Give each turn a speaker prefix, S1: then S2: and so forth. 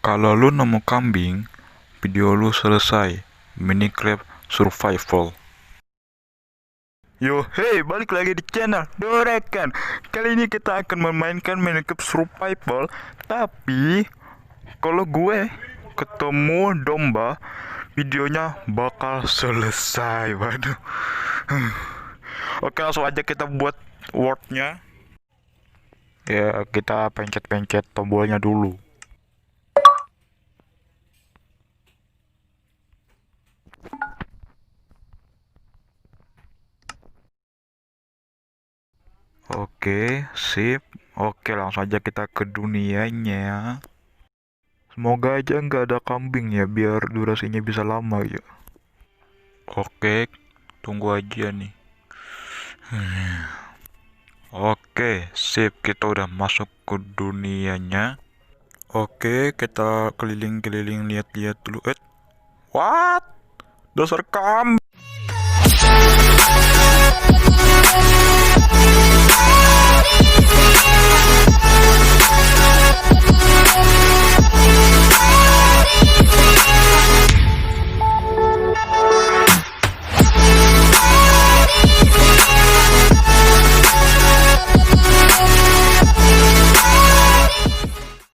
S1: Kalau lu nemu kambing, video lu selesai. Minecraft Survival. Yo, hey, balik lagi di channel Dorekan. Kali ini kita akan memainkan Minecraft Survival. Tapi, kalau gue ketemu domba, videonya bakal selesai. Waduh. Oke, langsung aja kita buat wordnya. Ya, kita pencet-pencet tombolnya dulu. Oke, sip. Oke, langsung aja kita ke dunianya. Semoga aja nggak ada kambing ya, biar durasinya bisa lama ya. Oke, tunggu aja nih. Oke, sip. Kita udah masuk ke dunianya. Oke, kita keliling-keliling lihat-lihat dulu. What? Dasar kambing.